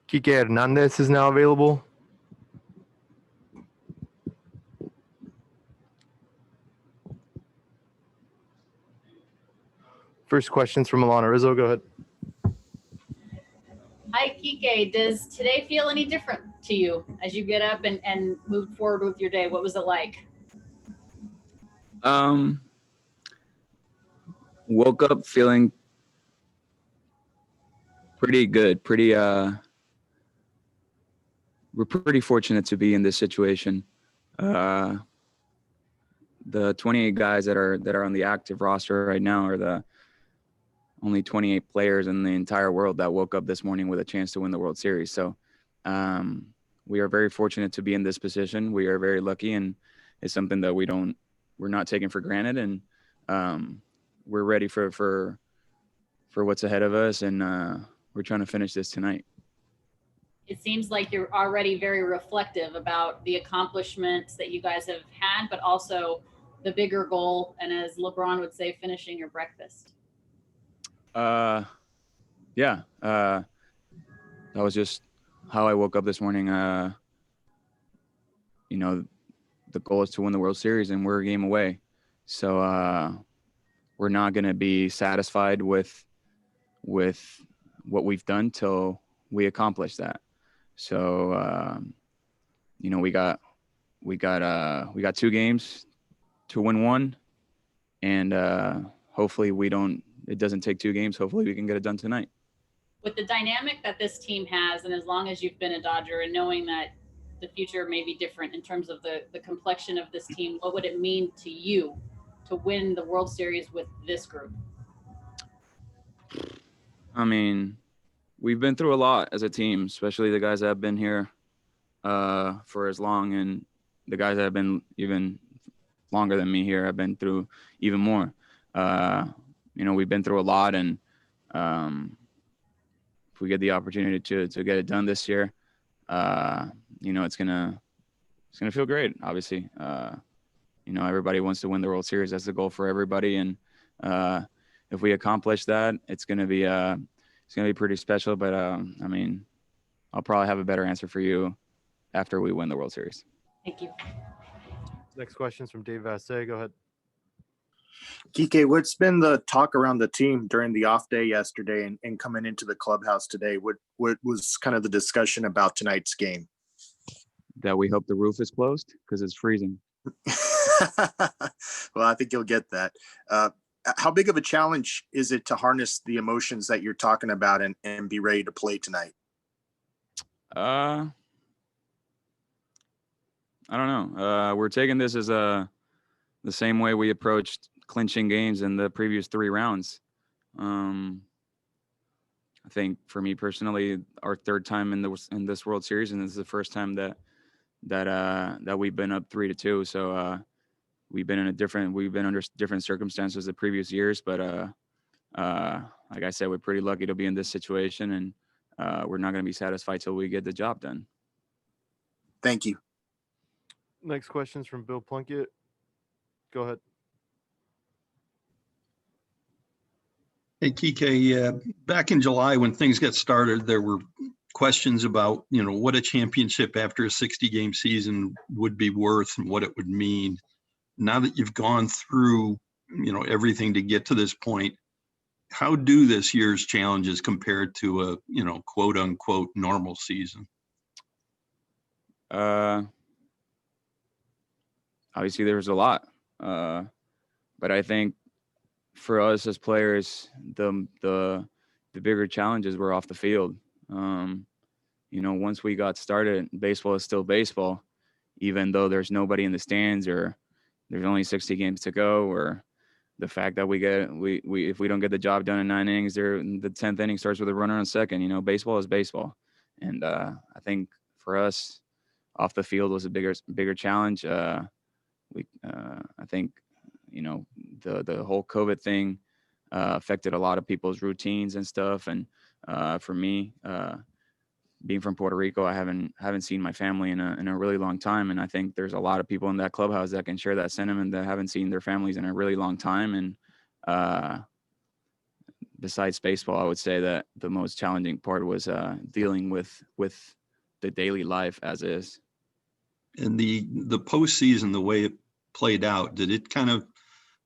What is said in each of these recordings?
Kiké Hernández is now available. First question's from Alanna Rizzo. Go ahead. Hi, Kiké. Does today feel any different to you as you get up and move forward with your day? What was it like? Woke up feeling pretty good. We're pretty fortunate to be in this situation. The 28 guys that are on the active roster right now are the only 28 players in the entire world that woke up this morning with a chance to win the World Series. So we are very fortunate to be in this position. We are very lucky, and it's something that we're not taking for granted. And we're ready for what's ahead of us, and we're trying to finish this tonight. It seems like you're already very reflective about the accomplishments that you guys have had, but also the bigger goal, and as LeBron would say, finishing your breakfast. Yeah. That was just how I woke up this morning. You know, the goal is to win the World Series, and we're a game away. So we're not going to be satisfied with what we've done till we accomplish that. So, you know, we got 2 games to win one, and hopefully it doesn't take 2 games. Hopefully we can get it done tonight. With the dynamic that this team has, and as long as you've been a Dodger, and knowing that the future may be different in terms of the complexion of this team, what would it mean to you to win the World Series with this group? I mean, we've been through a lot as a team, especially the guys that have been here for as long, and the guys that have been even longer than me here have been through even more. You know, we've been through a lot, and if we get the opportunity to get it done this year, you know, it's gonna feel great. Obviously, you know, everybody wants to win the World Series. That's the goal for everybody, and if we accomplish that, it's gonna be pretty special. But I mean, I'll probably have a better answer for you after we win the World Series. Thank you. Next question's from Dave Vassay. Go ahead. Kiké, what's been the talk around the team during the off day yesterday and coming into the clubhouse today? What was kind of the discussion about tonight's game? That we hope the roof is closed because it's freezing. Well, I think you'll get that. How big of a challenge is it to harness the emotions that you're talking about and be ready to play tonight? I don't know. We're taking this as the same way we approached clinching games in the previous 3 rounds. I think for me personally, our 3rd time in this World Series, and this is the first time that we've been up 3-2. So we've been under different circumstances the previous years, but like I said, we're pretty lucky to be in this situation, and we're not going to be satisfied till we get the job done. Thank you. Next question's from Bill Plunkett. Go ahead. Hey, Kiké, back in July when things got started, there were questions about, you know, what a championship after a 60-game season would be worth and what it would mean. Now that you've gone through, you know, everything to get to this point, how do this year's challenges compare to a, you know, quote unquote normal season? Obviously there's a lot, but I think for us as players, the bigger challenges were off the field. You know, once we got started, baseball is still baseball, even though there's nobody in the stands or there's only 60 games to go, or the fact that if we don't get the job done in 9 innings, the 10th inning starts with a runner on second. You know, baseball is baseball, and I think for us, off the field was a bigger challenge. I think, you know, the whole COVID thing affected a lot of people's routines and stuff. And for me, being from Puerto Rico, I haven't seen my family in a really long time. And I think there's a lot of people in that clubhouse that can share that sentiment, that haven't seen their families in a really long time. And besides baseball, I would say that the most challenging part was dealing with the daily life as is. And the postseason, the way it played out, did it kind of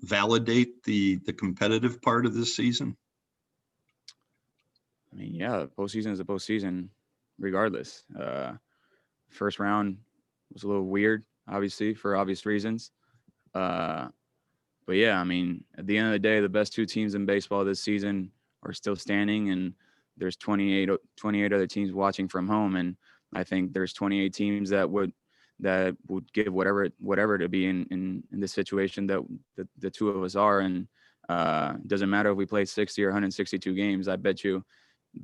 validate the competitive part of this season? I mean, yeah, the postseason is a postseason regardless. First round was a little weird, obviously, for obvious reasons. But yeah, I mean, at the end of the day, the best two teams in baseball this season are still standing, and there's 28 other teams watching from home. And I think there's 28 teams that would give whatever to be in this situation that the two of us are. And it doesn't matter if we play 60 or 162 games. I bet you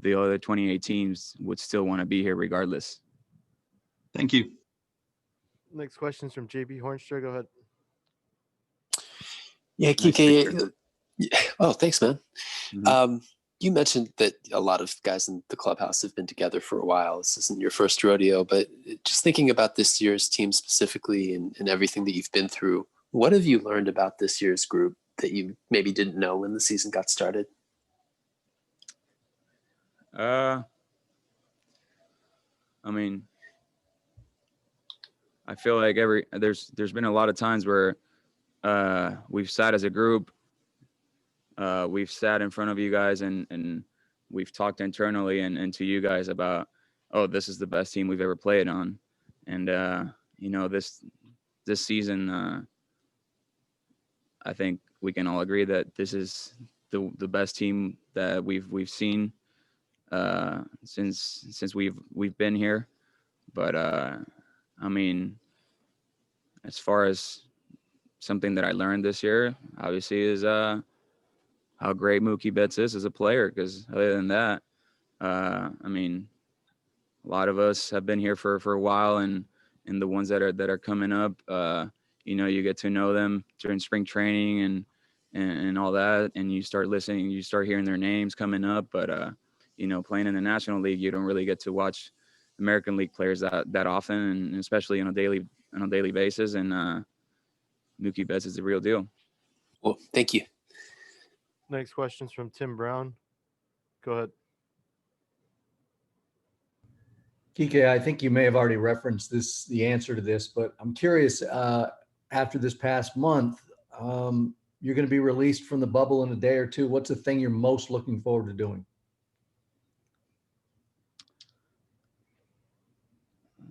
the other 28 teams would still want to be here regardless. Thank you. Next question is from JB Hoornstra. Go ahead. Yeah, Nice Kiké. picture. Oh, thanks, man. Mhm. You mentioned that a lot of guys in the clubhouse have been together for a while. This isn't your first rodeo, but just thinking about this year's team specifically and everything that you've been through, what have you learned about this year's group that you maybe didn't know when the season got started? I mean, I feel like there's been a lot of times where we've sat as a group, we've sat in front of you guys and we've talked internally and to you guys about, oh, this is the best team we've ever played on. And this season, I think we can all agree that this is the best team that we've seen since we've been here. But I mean, as far as something that I learned this year, obviously, is how great Mookie Betts is as a player. Because other than that, I mean, a lot of us have been here for a while, and the ones that are coming up, you get to know them during spring training and all that, and you start listening, you start hearing their names coming up. But playing in the National League, you don't really get to watch American League players that often, and especially on a daily basis. And Mookie Betts is the real deal. Well, thank you. Next question is from Tim Brown. Go ahead. Kiké, I think you may have already referenced the answer to this, but I'm curious, after this past month, you're going to be released from the bubble in a day or two. What's the thing you're most looking forward to doing?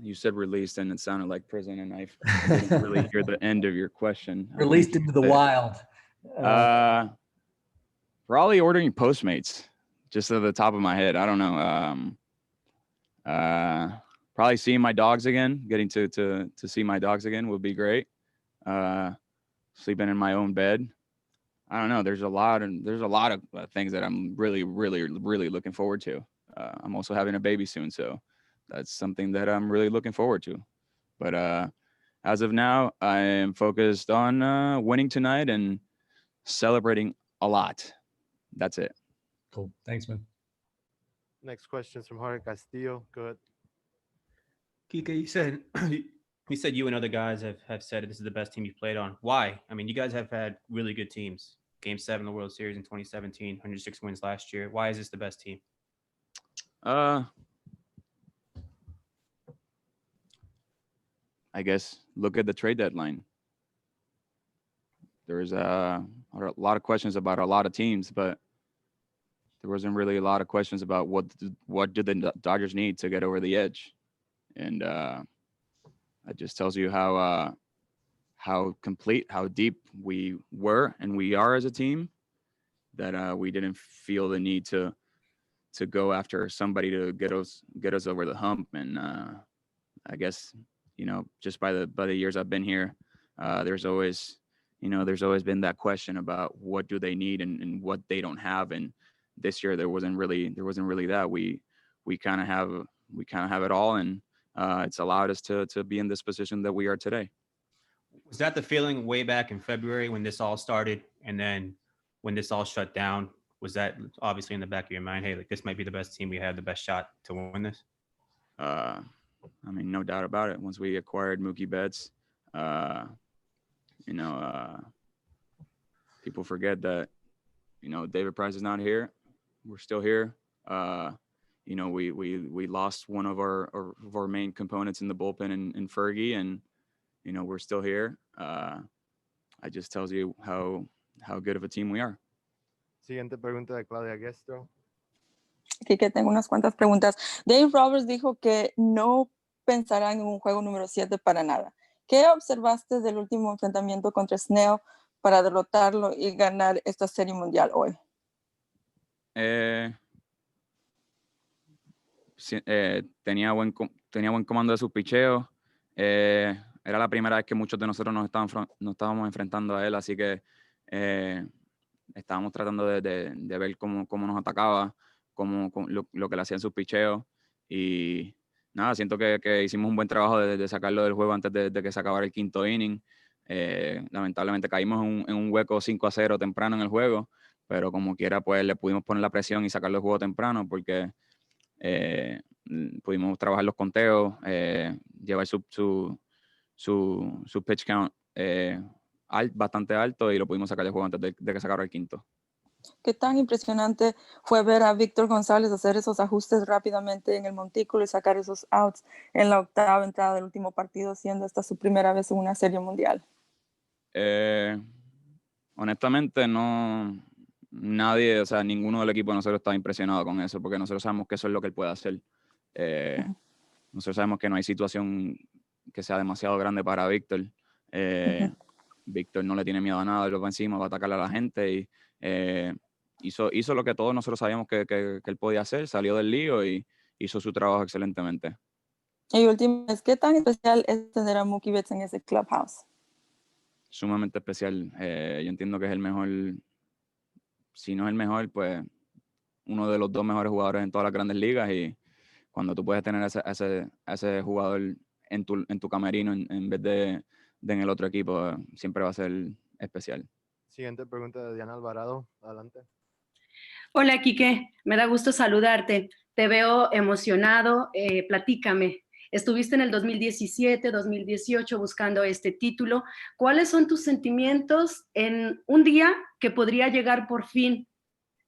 You said released, and it sounded like prison, and I didn't really hear the end of your question. Released into the wild. Probably ordering Postmates, just at the top of my head. I don't know. Probably seeing my dogs again. Getting to see my dogs again would be great. Sleeping in my own bed. I don't know. There's a lot of things that I'm really, really, really looking forward to. I'm also having a baby soon, so that's something that I'm really looking forward to. But as of now, I am focused on winning tonight and celebrating a lot. That's it. Cool. Thanks, man. Next question is from Jorge Castillo. Go ahead. Kiké, you said you and other guys have said this is the best team you've played on. Why? I mean, you guys have had really good teams. Game 7 of the World Series in 2017, 106 wins last year. Why is this the best team? I guess look at the trade deadline. There's a lot of questions about a lot of teams, but there wasn't really a lot of questions about what did the Dodgers need to get over the edge. And it just tells you how complete, how deep we were and we are as a team, that we didn't feel the need to go after somebody to get us over the hump. And I guess, just by the years I've been here, there's always been that question about what do they need and what they don't have. And this year there wasn't really that. We kind of have it all, and it's allowed us to be in this position that we are today. Was that the feeling way back in February when this all started, and then when this all shut down? Was that obviously in the back of your mind? Hey, like, this might be the best team. We have the best shot to win this. I mean, no doubt about it. Once we acquired Mookie Betts, people forget that, David Price is not here. we're still here. You know, we lost one of our main components in the bullpen in Fergie, and you know, we're still here. It just tells you how good of a team we are. Siguiente pregunta de Claudia Guestro. Aquí que tengo unas cuantas preguntas. Dave Roberts dijo que no pensarán en un juego número 7 para nada. ¿Qué observaste del último enfrentamiento contra Snell para derrotarlo y ganar esta serie mundial hoy? Tenía buen comando de sus picheos. Era la primera vez que muchos de nosotros nos estábamos enfrentando a él, así que estábamos tratando de ver cómo nos atacaba, lo que le hacían sus picheos. Y nada, siento que hicimos un buen trabajo de sacarlo del juego antes de que se acabara el quinto inning. Lamentablemente caímos en un hueco 5-0 temprano en el juego, pero como quiera, pues le pudimos poner la presión y sacarlo del juego temprano porque pudimos trabajar los conteos, llevar su pitch count bastante alto y lo pudimos sacar del juego antes de que se acabara el quinto. ¿Qué tan impresionante fue ver a Víctor González hacer esos ajustes rápidamente en el montículo y sacar esos outs en la octava entrada del último partido, siendo esta su primera vez en una serie mundial? Honestamente, nadie, o sea, ninguno del equipo de nosotros estaba impresionado con eso, porque nosotros sabemos que eso es lo que él puede hacer. Nosotros sabemos que no hay situación que sea demasiado grande para Víctor. Víctor no le tiene miedo a nada, lo va encima, va a atacar a la gente y hizo lo que todos nosotros sabíamos que él podía hacer, salió del lío y hizo su trabajo excelentemente. Y última vez, ¿qué tan especial es tener a Mookie Betts en ese clubhouse? Sumamente especial. Yo entiendo que es el mejor, si no es el mejor, pues uno de los 2 mejores jugadores en todas las grandes ligas, y cuando tú puedes tener a ese jugador en tu camerino en vez de en el otro equipo, siempre va a ser especial. Siguiente pregunta de Diana Alvarado. Adelante. Hola, Kiké. Me da gusto saludarte. Te veo emocionado. Platícame. Estuviste en el 2017, 2018 buscando este título. ¿Cuáles son tus sentimientos en un día que podría llegar por fin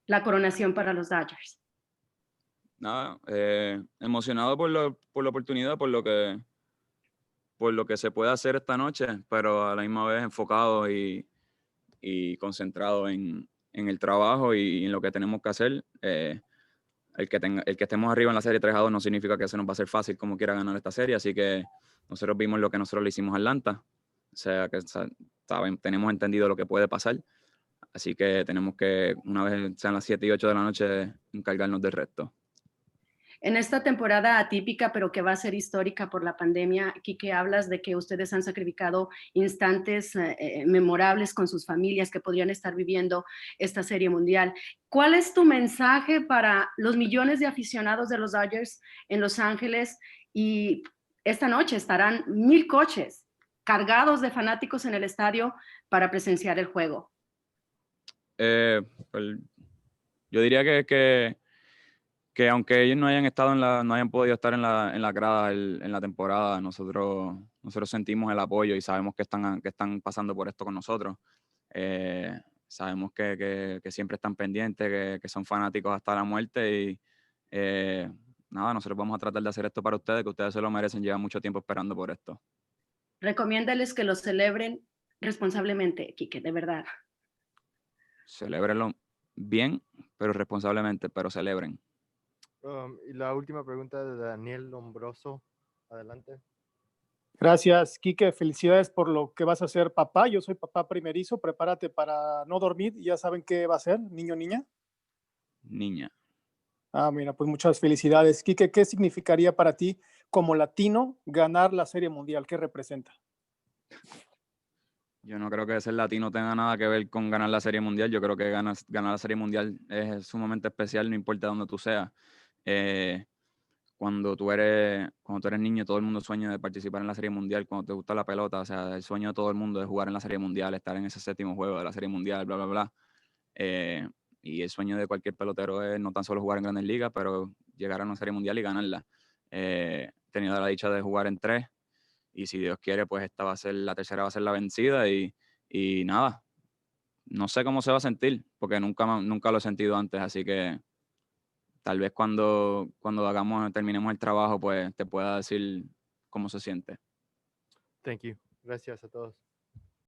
la coronación para los Dodgers? Nada, emocionado por la oportunidad, por lo que se puede hacer esta noche, pero a la misma vez enfocado y concentrado en el trabajo y en lo que tenemos que hacer. El que estemos arriba en la serie 3-2 no significa que se nos va a hacer fácil como quiera ganar esta serie, así que nosotros vimos lo que nosotros le hicimos a Atlanta, o sea que tenemos entendido lo que puede pasar, así que tenemos que, una vez sean las 7 y 8 de la noche, encargarnos del resto. En esta temporada atípica, pero que va a ser histórica por la pandemia, Kiké, hablas de que ustedes han sacrificado instantes memorables con sus familias que podrían estar viviendo esta serie mundial. ¿Cuál es tu mensaje para los millones de aficionados de los Dodgers en Los Ángeles? Y esta noche estarán 1,000 coches cargados de fanáticos en el estadio para presenciar el juego. Pues, yo diría que aunque ellos no hayan podido estar en la grada en la temporada, nosotros sentimos el apoyo y sabemos que están pasando por esto con nosotros. Sabemos que siempre están pendientes, que son fanáticos hasta la muerte y nada, nosotros vamos a tratar de hacer esto para ustedes, que ustedes se lo merecen, llevan mucho tiempo esperando por esto. Recomiéndales que lo celebren responsablemente, Kiké, de verdad. Celébrenlo bien, pero responsablemente, pero celebren. Y la última pregunta de Daniel Lombroso. Adelante. Gracias, Kiké. Felicidades por lo que vas a ser papá. Yo soy papá primerizo. Prepárate para no dormir. ¿Ya saben qué va a ser, niño o niña? Niña. Mira, pues muchas felicidades. Kiké, ¿qué significaría para ti como latino ganar la Serie Mundial? ¿Qué representa? Yo no creo que ser latino tenga nada que ver con ganar la Serie Mundial. Yo creo que ganar la Serie Mundial es sumamente especial, no importa dónde tú seas. Cuando tú eres niño, todo el mundo sueña de participar en la Serie Mundial, cuando te gusta la pelota, o sea, el sueño de todo el mundo es jugar en la Serie Mundial, estar en ese 7º juego de la Serie Mundial, bla, bla, bla. Y el sueño de cualquier pelotero es no tan solo jugar en Grandes Ligas, pero llegar a una Serie Mundial y ganarla. He tenido la dicha de jugar en 3, y si Dios quiere, pues la tercera va a ser la vencida, y nada, no sé cómo se va a sentir, porque nunca lo he sentido antes, así que tal vez cuando terminemos el trabajo, pues te pueda decir cómo se siente. Thank you. Gracias a todos.